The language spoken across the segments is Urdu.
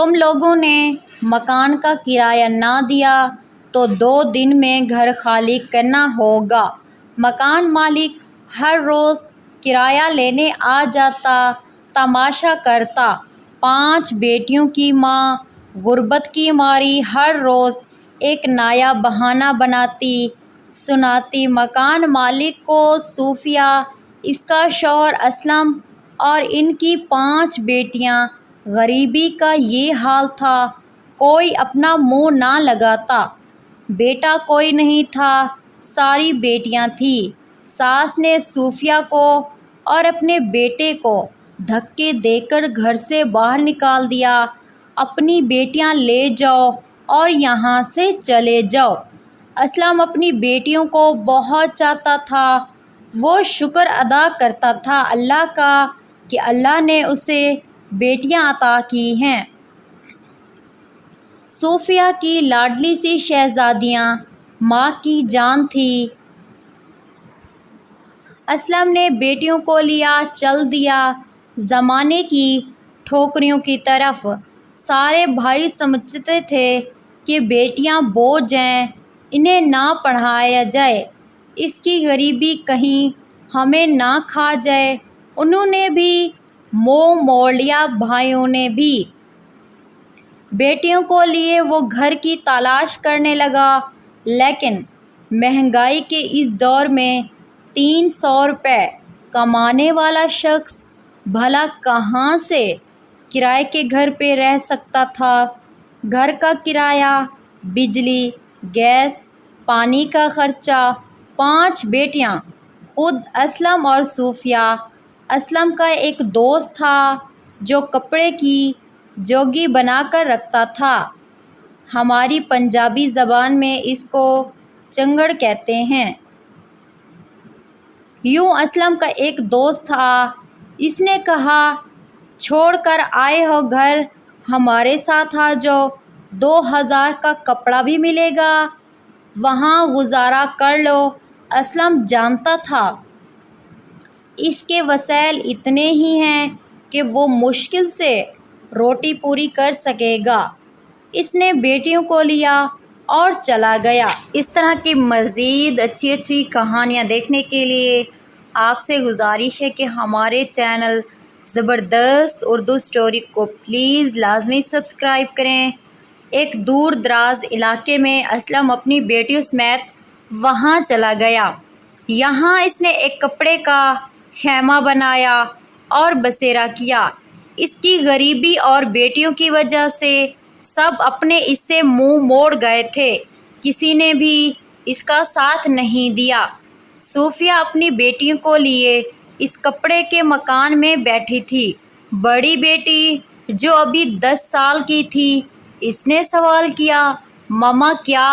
تم لوگوں نے مکان کا کرایہ نہ دیا تو 2 دن میں گھر خالی کرنا ہوگا۔ مکان مالک ہر روز کرایہ لینے آ جاتا، تماشا کرتا۔ 5 بیٹیوں کی ماں غربت کی ماری ہر روز ایک نیا بہانہ بناتی سناتی مکان مالک کو صوفیہ، اس کا شوہر اسلم اور ان کی 5 بیٹیاں۔ غریبی کا یہ حال تھا، کوئی اپنا منہ نہ لگاتا۔ بیٹا کوئی نہیں تھا، ساری بیٹیاں تھیں۔ ساس نے صوفیہ کو اور اپنے بیٹے کو دھکے دے کر گھر سے باہر نکال دیا۔ اپنی بیٹیاں لے جاؤ اور یہاں سے چلے جاؤ۔ اسلم اپنی بیٹیوں کو بہت چاہتا تھا۔ وہ شکر ادا کرتا تھا اللہ کا کہ اللہ نے اسے بیٹیاں عطا کی ہیں۔ صوفیہ کی لاڈلی سی شہزادیاں ماں کی جان تھیں۔ اسلم نے بیٹیوں کو لیا چل دیا زمانے کی ٹھوکریوں کی طرف۔ سارے بھائی سمجھتے تھے کہ بیٹیاں بوجھ ہیں، انہیں نہ پڑھایا جائے، اس کی غریبی کہیں ہمیں نہ کھا جائے۔ انہوں نے بھی منہ موڑ لیا، بھائیوں نے بھی۔ بیٹیوں کو لیے وہ گھر کی تلاش کرنے لگا، لیکن مہنگائی کے اس دور میں 300 روپے کمانے والا شخص بھلا کہاں سے کرائے کے گھر پہ رہ سکتا تھا؟ گھر کا کرایہ، بجلی، گیس، پانی کا خرچہ۔ 5 بیٹیاں، خود اسلم اور صوفیہ۔ اسلم کا ایک دوست تھا جو کپڑے کی جوگی بنا کر رکھتا تھا، ہماری پنجابی زبان میں اس کو چنگڑ کہتے ہیں۔ یوں اسلم کا ایک دوست تھا، اس نے کہا چھوڑ کر آئے ہو گھر، ہمارے ساتھ آ جاؤ، 2000 کا کپڑا بھی ملے گا، وہاں گزارا کر لو۔ اسلم جانتا تھا اس کے وسائل اتنے ہی ہیں کہ وہ مشکل سے روٹی پوری کر سکے گا۔ اس نے بیٹیوں کو لیا اور چلا گیا۔ اس طرح کی مزید اچھی کہانیاں دیکھنے کے لیے آپ سے گزارش ہے کہ ہمارے چینل زبردست اردو اسٹوری کو پلیز لازمی سبسکرائب کریں۔ ایک دور دراز علاقے میں اسلم اپنی بیٹیوں سمیت وہاں چلا گیا۔ یہاں اس نے ایک کپڑے کا خیمہ بنایا اور بسیرا کیا۔ اس کی غریبی اور بیٹیوں کی وجہ سے سب اپنے اس سے منہ موڑ گئے تھے، کسی نے بھی اس کا ساتھ نہیں دیا۔ صوفیہ اپنی بیٹیوں کو لیے اس کپڑے کے مکان میں بیٹھی تھی۔ بڑی بیٹی جو ابھی 10 سال کی تھی، اس نے سوال کیا، ماما کیا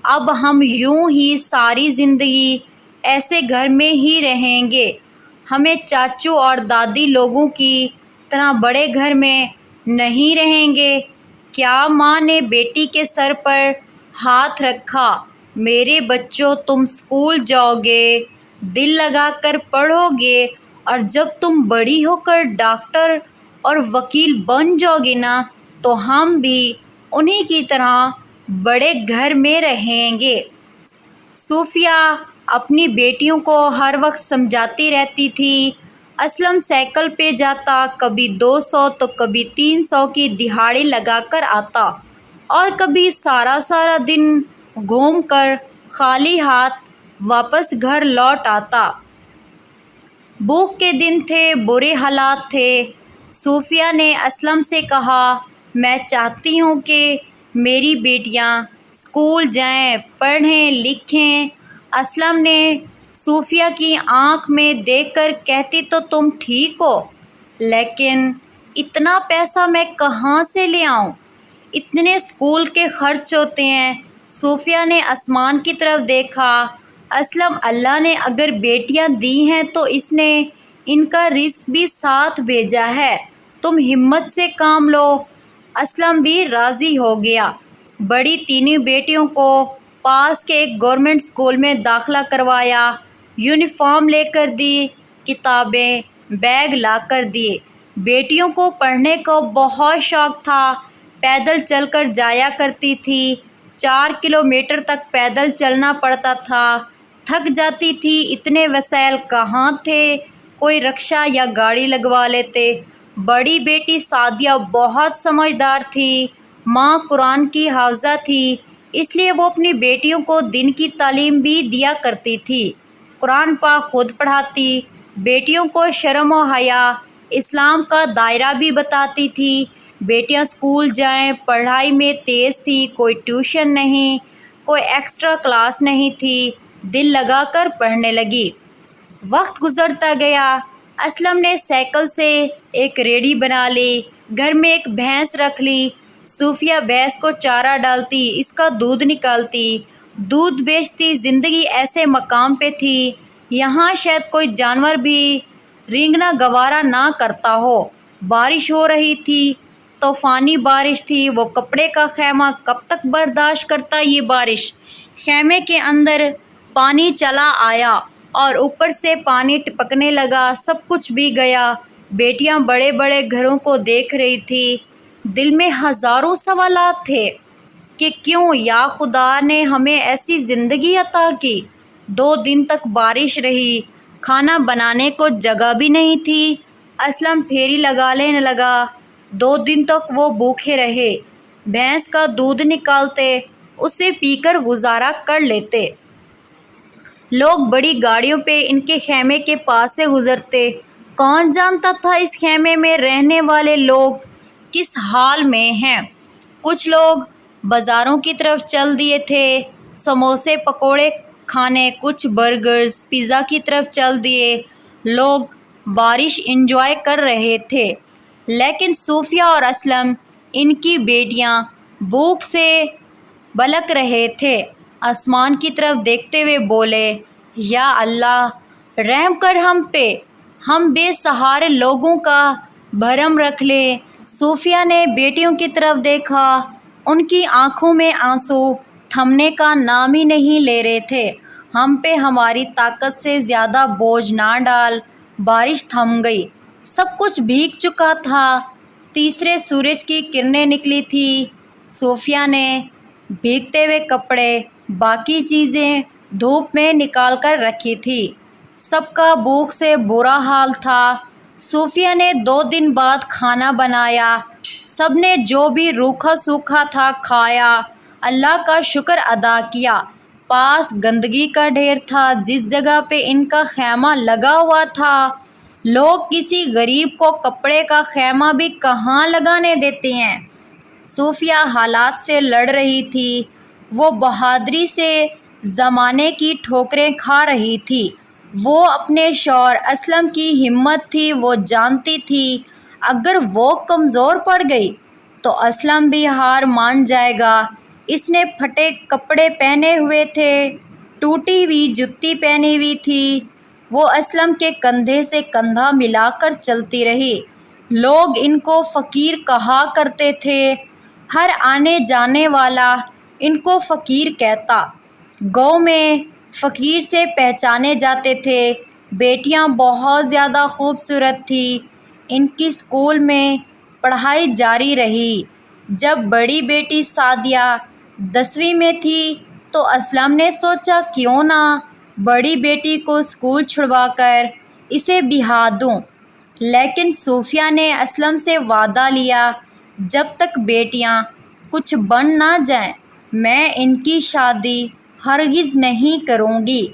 اب ہم یوں ہی ساری زندگی ایسے گھر میں ہی رہیں گے؟ ہمیں چاچو اور دادی لوگوں کی طرح بڑے گھر میں نہیں رہیں گے کیا؟ ماں نے بیٹی کے سر پر ہاتھ رکھا، میرے بچوں تم اسکول جاؤ گے، دل لگا کر پڑھو گے، اور جب تم بڑی ہو کر ڈاکٹر اور وکیل بن جاؤ گے نا تو ہم بھی انہی کی طرح بڑے گھر میں رہیں گے۔ صوفیہ اپنی بیٹیوں کو ہر وقت سمجھاتی رہتی تھی۔ اسلم سائیکل پہ جاتا، کبھی 200 تو کبھی 300 کی دہاڑی لگا کر آتا، اور کبھی سارا دن گھوم کر خالی ہاتھ واپس گھر لوٹ آتا۔ بھوک کے دن تھے، برے حالات تھے۔ صوفیہ نے اسلم سے کہا، میں چاہتی ہوں کہ میری بیٹیاں اسکول جائیں، پڑھیں لکھیں۔ اسلم نے صوفیہ کی آنکھ میں دیکھ کر کہتی تو تم ٹھیک ہو، لیکن اتنا پیسہ میں کہاں سے لے آؤں؟ اتنے اسکول کے خرچ ہوتے ہیں۔ صوفیہ نے آسمان کی طرف دیکھا۔ اسلم اللہ نے اگر بیٹیاں دی ہیں تو اس نے ان کا رزق بھی ساتھ بھیجا ہے، تم ہمت سے کام لو۔ اسلم بھی راضی ہو گیا۔ بڑی تینوں بیٹیوں کو پاس کے ایک گورنمنٹ اسکول میں داخلہ کروایا، یونیفارم لے کر دی، کتابیں بیگ لا کر دیے۔ بیٹیوں کو پڑھنے کا بہت شوق تھا، پیدل چل کر جایا کرتی تھی۔ 4 کلومیٹر تک پیدل چلنا پڑتا تھا۔ تھک جاتی تھی، اتنے وسائل کہاں تھے، کوئی رکشہ یا گاڑی لگوا لیتے۔ بڑی بیٹی سعدیہ بہت سمجھدار تھی۔ ماں قرآن کی حافظہ تھی، اس لیے وہ اپنی بیٹیوں کو دین کی تعلیم بھی دیا کرتی تھی۔ قرآن پاک خود پڑھاتی، بیٹیوں کو شرم و حیا، اسلام کا دائرہ بھی بتاتی تھی۔ بیٹیاں اسکول جائیں، پڑھائی میں تیز تھی، کوئی ٹیوشن نہیں، کوئی ایکسٹرا کلاس نہیں تھی، دل لگا کر پڑھنے لگی۔ وقت گزرتا گیا، اسلم نے سائیکل سے ایک ریڑھی بنا لی، گھر میں ایک بھینس رکھ لی۔ صوفیہ بھینس کو چارہ ڈالتی، اس کا دودھ نکالتی، دودھ بیچتی۔ زندگی ایسے مقام پہ تھی یہاں شاید کوئی جانور بھی رینگنا گوارا نہ کرتا ہو۔ بارش ہو رہی تھی، طوفانی بارش تھی۔ وہ کپڑے کا خیمہ کب تک برداشت کرتا یہ بارش؟ خیمے کے اندر پانی چلا آیا اور اوپر سے پانی ٹپکنے لگا، سب کچھ بھیگ گیا۔ بیٹیاں بڑے بڑے گھروں کو دیکھ رہی تھی، دل میں ہزاروں سوالات تھے کہ کیوں یا خدا نے ہمیں ایسی زندگی عطا کی۔ 2 دن تک بارش رہی، کھانا بنانے کو جگہ بھی نہیں تھی۔ اسلم پھیری لگانے لگا۔ 2 دن تک وہ بھوکے رہے، بھینس کا دودھ نکالتے، اسے پی کر گزارا کر لیتے۔ لوگ بڑی گاڑیوں پہ ان کے خیمے کے پاس سے گزرتے، کون جانتا تھا اس خیمے میں رہنے والے لوگ کس حال میں ہیں۔ کچھ لوگ بازاروں کی طرف چل دیے تھے سموسے پکوڑے کھانے، کچھ برگرز پیزا کی طرف چل دیے۔ لوگ بارش انجوائے کر رہے تھے، لیکن صوفیہ اور اسلم، ان کی بیٹیاں، بھوک سے بلک رہے تھے۔ آسمان کی طرف دیکھتے ہوئے بولے، یا اللہ رحم کر ہم پہ، ہم بے سہارے لوگوں کا بھرم رکھ لے۔ صوفیہ نے بیٹیوں کی طرف دیکھا، ان کی آنکھوں میں آنسو تھمنے کا نام ہی نہیں لے رہے تھے۔ ہم پہ ہماری طاقت سے زیادہ بوجھ نہ ڈال۔ بارش تھم گئی، سب کچھ بھیگ چکا تھا۔ تیسرے سورج کی کرنیں نکلی تھی۔ صوفیہ نے بھیگتے ہوئے کپڑے، باقی چیزیں دھوپ میں نکال کر رکھی تھی۔ سب کا بھوک سے برا حال تھا۔ صوفیہ نے 2 دن بعد کھانا بنایا، سب نے جو بھی روکھا سوکھا تھا کھایا، اللہ کا شکر ادا کیا۔ پاس گندگی کا ڈھیر تھا جس جگہ پہ ان کا خیمہ لگا ہوا تھا۔ لوگ کسی غریب کو کپڑے کا خیمہ بھی کہاں لگانے دیتے ہیں۔ صوفیہ حالات سے لڑ رہی تھی، وہ بہادری سے زمانے کی ٹھوکریں کھا رہی تھی۔ وہ اپنے شوہر اسلم کی ہمت تھی، وہ جانتی تھی اگر وہ کمزور پڑ گئی تو اسلم بھی ہار مان جائے گا۔ اس نے پھٹے کپڑے پہنے ہوئے تھے، ٹوٹی ہوئی جوتی پہنی ہوئی تھی۔ وہ اسلم کے کندھے سے کندھا ملا کر چلتی رہی۔ لوگ ان کو فقیر کہا کرتے تھے، ہر آنے جانے والا ان کو فقیر کہتا۔ گاؤں میں فقیر سے پہچانے جاتے تھے۔ بیٹیاں بہت زیادہ خوبصورت تھیں۔ ان کی اسکول میں پڑھائی جاری رہی۔ جب بڑی بیٹی سعدیہ 10ویں میں تھی تو اسلم نے سوچا کیوں نہ بڑی بیٹی کو اسکول چھڑوا کر اسے بہا دوں، لیکن صوفیہ نے اسلم سے وعدہ لیا جب تک بیٹیاں کچھ بن نہ جائیں میں ان کی شادی ہرگز نہیں کروں گی۔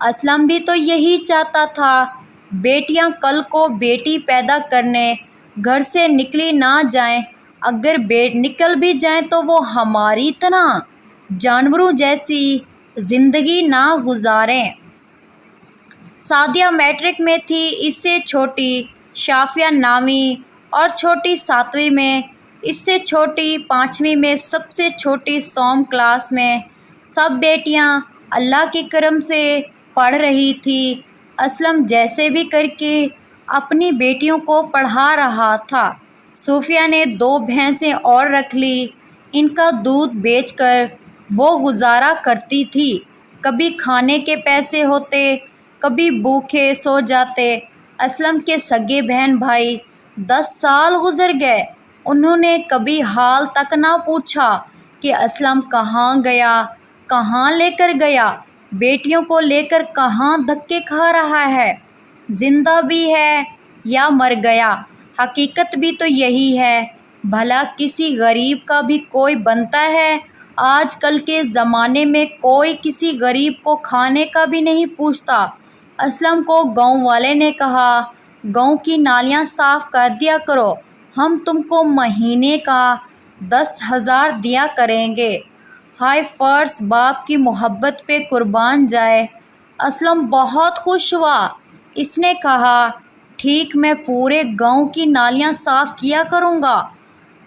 اسلم بھی تو یہی چاہتا تھا، بیٹیاں کل کو بیٹی پیدا کرنے گھر سے نکلی نہ جائیں، اگر نکل بھی جائیں تو وہ ہماری طرح جانوروں جیسی زندگی نہ گزاریں۔ سعدیہ میٹرک میں تھی، اس سے چھوٹی شافیہ 9ویں اور چھوٹی 7ویں میں، اس سے چھوٹی 5ویں میں، سب سے چھوٹی سوم کلاس میں۔ سب بیٹیاں اللہ کے کرم سے پڑھ رہی تھی۔ اسلم جیسے بھی کر کے اپنی بیٹیوں کو پڑھا رہا تھا۔ صوفیہ نے 2 بھینسیں اور رکھ لی، ان کا دودھ بیچ کر وہ گزارا کرتی تھی۔ کبھی کھانے کے پیسے ہوتے، کبھی بھوکے سو جاتے۔ اسلم کے سگے بہن بھائی 10 سال گزر گئے، انہوں نے کبھی حال تک نہ پوچھا کہ اسلم کہاں گیا، کہاں لے کر گیا، بیٹیوں کو لے کر کہاں دھکے کھا رہا ہے، زندہ بھی ہے یا مر گیا۔ حقیقت بھی تو یہی ہے۔ بھلا کسی غریب کا بھی کوئی بنتا ہے؟ آج کل کے زمانے میں کوئی کسی غریب کو کھانے کا بھی نہیں پوچھتا۔ اسلم کو گاؤں والے نے کہا، گاؤں کی نالیاں صاف کر دیا کرو، ہم تم کو مہینے کا 10,000 دیا کریں گے۔ ہائے فرض باپ کی محبت پہ قربان جائے، اسلم بہت خوش ہوا۔ اس نے کہا، ٹھیک، میں پورے گاؤں کی نالیاں صاف کیا کروں گا،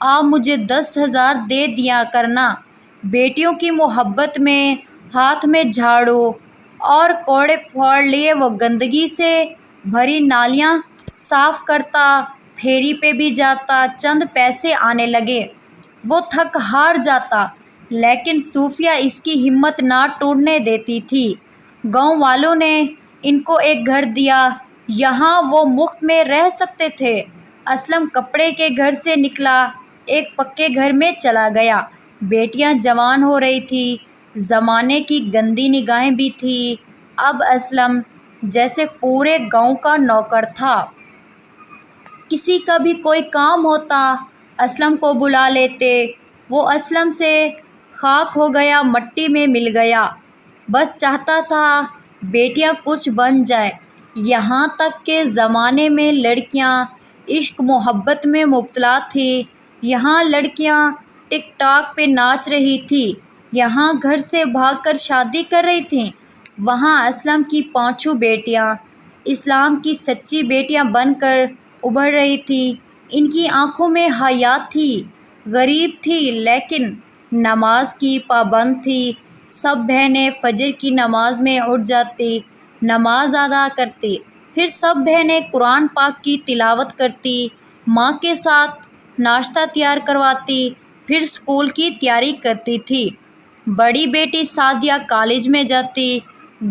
آپ مجھے 10,000 دے دیا کرنا۔ بیٹیوں کی محبت میں ہاتھ میں جھاڑو اور کوڑے پھوڑ لیے وہ گندگی سے بھری نالیاں صاف کرتا، پھیری پہ بھی جاتا، چند پیسے آنے لگے، وہ تھک ہار جاتا، لیکن صوفیہ اس کی ہمت نہ ٹوٹنے دیتی تھی۔ گاؤں والوں نے ان کو ایک گھر دیا، یہاں وہ مفت میں رہ سکتے تھے۔ اسلم کپڑے کے گھر سے نکلا، ایک پکے گھر میں چلا گیا۔ بیٹیاں جوان ہو رہی تھیں، زمانے کی گندی نگاہیں بھی تھیں۔ اب اسلم جیسے پورے گاؤں کا نوکر تھا۔ کسی کا بھی کوئی کام ہوتا، اسلم کو بلا لیتے، وہ اسلم سے خاک ہو گیا، مٹی میں مل گیا، بس چاہتا تھا بیٹیاں کچھ بن جائیں۔ یہاں تک کہ زمانے میں لڑکیاں عشق محبت میں مبتلا تھیں، یہاں لڑکیاں ٹک ٹاک پہ ناچ رہی تھیں، یہاں گھر سے بھاگ کر شادی کر رہی تھیں، وہاں اسلم کی پانچوں بیٹیاں اسلام کی سچی بیٹیاں بن کر ابھر رہی تھیں۔ ان کی آنکھوں میں حیات تھی، غریب تھی لیکن نماز کی پابند تھی۔ سب بہنیں فجر کی نماز میں اٹھ جاتی، نماز ادا کرتی، پھر سب بہنیں قرآن پاک کی تلاوت کرتی، ماں کے ساتھ ناشتہ تیار کرواتی، پھر اسکول کی تیاری کرتی تھی۔ بڑی بیٹی سعدیہ کالج میں جاتی،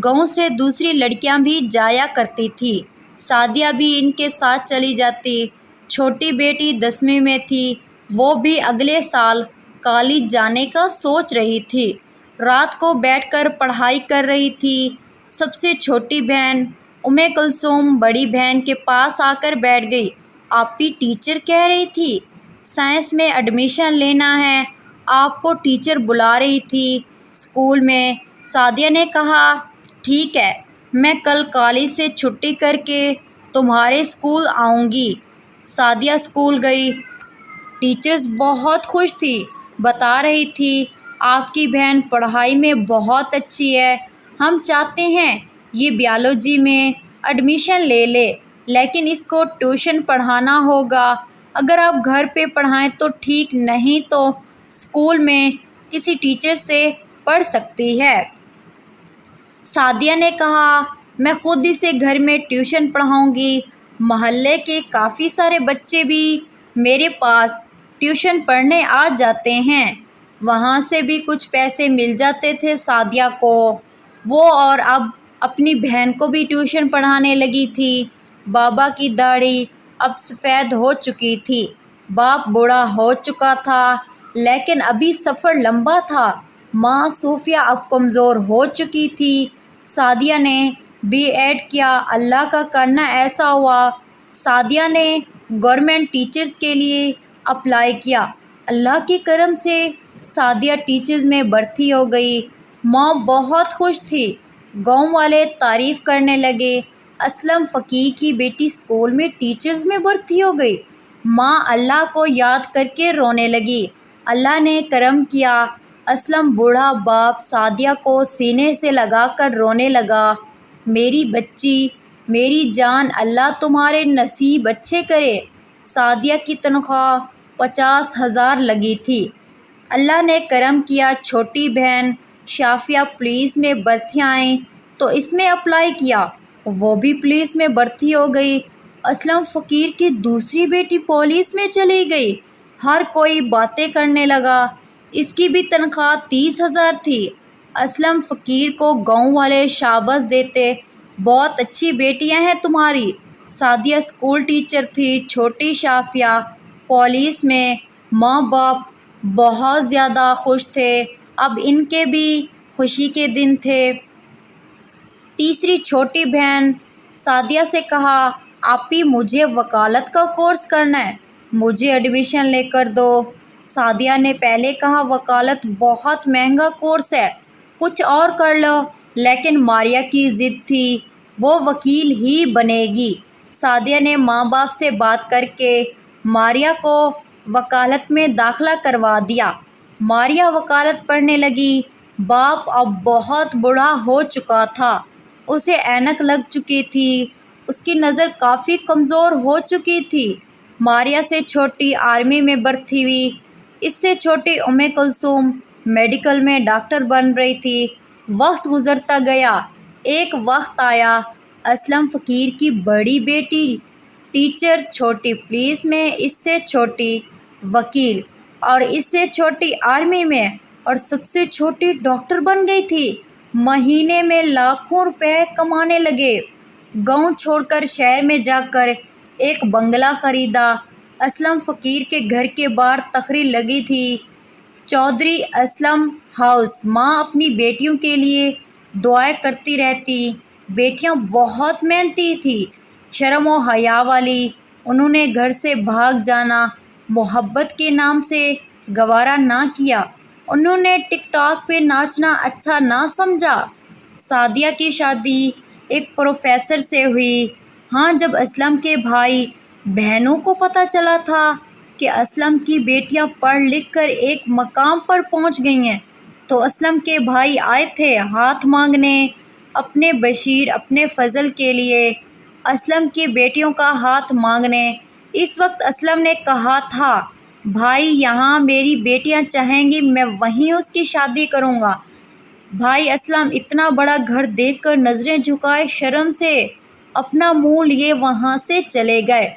گاؤں سے دوسری لڑکیاں بھی جایا کرتی تھی، سعدیہ بھی ان کے ساتھ چلی جاتی۔ چھوٹی بیٹی 10ویں میں تھی، وہ بھی اگلے سال کالج جانے کا سوچ رہی تھی، رات کو بیٹھ کر پڑھائی کر رہی تھی۔ سب سے چھوٹی بہن کلثوم بڑی بہن کے پاس آ کر بیٹھ گئی۔ آپی ٹیچر کہہ رہی تھی سائنس میں ایڈمیشن لینا ہے، آپ کو ٹیچر بلا رہی تھی اسکول میں۔ سعدیہ نے کہا، ٹھیک ہے، میں کل کالج سے چھٹی کر کے تمہارے اسکول آؤں گی۔ سعدیہ اسکول گئی، ٹیچرز بہت خوش تھی، بتا رہی تھی آپ کی بہن پڑھائی میں بہت اچھی ہے، ہم چاہتے ہیں یہ بیالوجی میں ایڈمیشن لے لے، لیکن اس کو ٹیوشن پڑھانا ہوگا، اگر آپ گھر پہ پڑھائیں تو ٹھیک، نہیں تو اسکول میں کسی ٹیچر سے پڑھ سکتی ہے۔ سعدیہ نے کہا، میں خود اسے گھر میں ٹیوشن پڑھاؤں گی، محلے کے کافی سارے بچے بھی میرے پاس ٹیوشن پڑھنے آ جاتے ہیں، وہاں سے بھی کچھ پیسے مل جاتے تھے سعدیہ کو۔ وہ اور اب اپنی بہن کو بھی ٹیوشن پڑھانے لگی تھی۔ بابا کی داڑھی اب سفید ہو چکی تھی، باپ بوڑھا ہو چکا تھا، لیکن ابھی سفر لمبا تھا۔ ماں صوفیہ اب کمزور ہو چکی تھی۔ سعدیہ نے BEd کیا، اللہ کا کرنا ایسا ہوا سعدیہ نے گورنمنٹ ٹیچرز کے لیے اپلائی کیا، اللہ کے کرم سے سعدیہ ٹیچرز میں بھرتی ہو گئی۔ ماں بہت خوش تھی، گاؤں والے تعریف کرنے لگے، اسلم فقیر کی بیٹی اسکول میں ٹیچرز میں بھرتی ہو گئی۔ ماں اللہ کو یاد کر کے رونے لگی۔ اللہ نے کرم کیا، اسلم بوڑھا باپ سعدیہ کو سینے سے لگا کر رونے لگا، میری بچی، میری جان، اللہ تمہارے نصیب اچھے کرے۔ سعدیہ کی تنخواہ 50,000 لگی تھی۔ اللہ نے کرم کیا، چھوٹی بہن شافیہ پولیس میں بھرتی آئیں تو اس میں اپلائی کیا، وہ بھی پولیس میں بھرتی ہو گئی۔ اسلم فقیر کی دوسری بیٹی پولیس میں چلی گئی، ہر کوئی باتیں کرنے لگا، اس کی بھی تنخواہ 30,000 تھی۔ اسلم فقیر کو گاؤں والے شاباش دیتے، بہت اچھی بیٹیاں ہیں تمہاری۔ سعدیہ اسکول ٹیچر تھی، چھوٹی شافیہ پولیس میں ماں باپ بہت زیادہ خوش تھے۔ اب ان کے بھی خوشی کے دن تھے۔ تیسری چھوٹی بہن سعدیہ سے کہا، آپی مجھے وکالت کا کورس کرنا ہے، مجھے ایڈمیشن لے کر دو۔ سعدیہ نے پہلے کہا، وکالت بہت مہنگا کورس ہے، کچھ اور کر لو، لیکن ماریہ کی ضد تھی، وہ وکیل ہی بنے گی۔ سعدیہ نے ماں باپ سے بات کر کے ماریہ کو وکالت میں داخلہ کروا دیا۔ ماریہ وکالت پڑھنے لگی۔ باپ اب بہت بوڑھا ہو چکا تھا، اسے اینک لگ چکی تھی، اس کی نظر کافی کمزور ہو چکی تھی۔ ماریہ سے چھوٹی آرمی میں بھرتی ہوئی، اس سے چھوٹی کلثوم میڈیکل میں ڈاکٹر بن رہی تھی۔ وقت گزرتا گیا۔ ایک وقت آیا، اسلم فقیر کی بڑی بیٹی ٹیچر، چھوٹی پولیس میں، اس سے چھوٹی وکیل، اور اس سے چھوٹی آرمی میں، اور سب سے چھوٹی ڈاکٹر بن گئی تھی۔ مہینے میں لاکھوں روپے کمانے لگے۔ گاؤں چھوڑ کر شہر میں جا کر ایک بنگلہ خریدا۔ اسلم فقیر کے گھر کے باہر تقریر لگی تھی، چودھری اسلم ہاؤس۔ ماں اپنی بیٹیوں کے لیے دعائیں کرتی رہتی۔ بیٹیاں بہت محنتی تھیں، شرم و حیا والی۔ انہوں نے گھر سے بھاگ جانا محبت کے نام سے گوارا نہ کیا۔ انہوں نے ٹک ٹاک پہ ناچنا اچھا نہ سمجھا۔ سعدیہ کی شادی ایک پروفیسر سے ہوئی۔ ہاں، جب اسلم کے بھائی بہنوں کو پتہ چلا تھا کہ اسلم کی بیٹیاں پڑھ لکھ کر ایک مقام پر پہنچ گئی ہیں، تو اسلم کے بھائی آئے تھے ہاتھ مانگنے، اپنے بشیر، اپنے فضل کے لیے، اسلم کی بیٹیوں کا ہاتھ مانگنے۔ اس وقت اسلم نے کہا تھا، بھائی یہاں میری بیٹیاں چاہیں گی میں وہیں اس کی شادی کروں گا۔ بھائی اسلم اتنا بڑا گھر دیکھ کر نظریں جھکائے شرم سے اپنا منہ لیے وہاں سے چلے گئے۔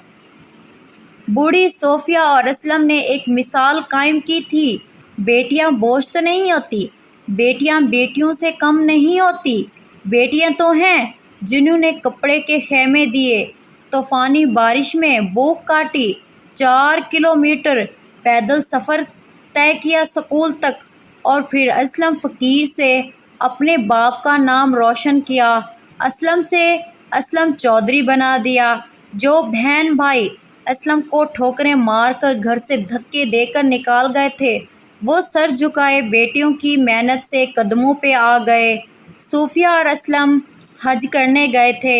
بوڑھی صوفیہ اور اسلم نے ایک مثال قائم کی تھی، بیٹیاں بوجھ تو نہیں ہوتی، بیٹیاں بیٹیوں سے کم نہیں ہوتی، بیٹیاں تو ہیں جنہوں نے کپڑے کے خیمے دیے، طوفانی بارش میں بھوک کاٹی، 4 کلومیٹر پیدل سفر طے کیا اسکول تک، اور پھر اسلم فقیر سے اپنے باپ کا نام روشن کیا، اسلم سے اسلم چودھری بنا دیا۔ جو بہن بھائی اسلم کو ٹھوکریں مار کر گھر سے دھکے دے کر نکال گئے تھے، وہ سر جھکائے بیٹیوں کی محنت سے قدموں پہ آ گئے۔ صوفیہ اور اسلم حج کرنے گئے تھے،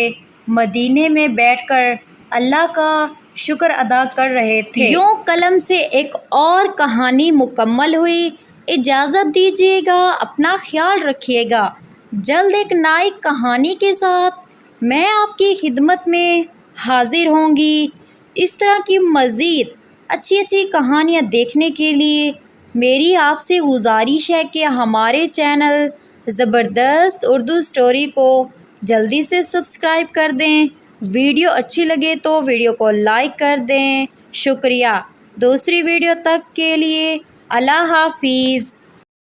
مدینے میں بیٹھ کر اللہ کا شکر ادا کر رہے تھے۔ یوں قلم سے ایک اور کہانی مکمل ہوئی۔ اجازت دیجیے گا، اپنا خیال رکھیے گا۔ جلد ایک نئی کہانی کے ساتھ میں آپ کی خدمت میں حاضر ہوں گی۔ اس طرح کی مزید اچھی کہانیاں دیکھنے کے لیے میری آپ سے گزارش ہے کہ ہمارے چینل زبردست اردو اسٹوری کو جلدی سے سبسکرائب کر دیں۔ ویڈیو اچھی لگے تو ویڈیو کو لائک کر دیں۔ شکریہ۔ دوسری ویڈیو تک کے لیے اللہ حافظ۔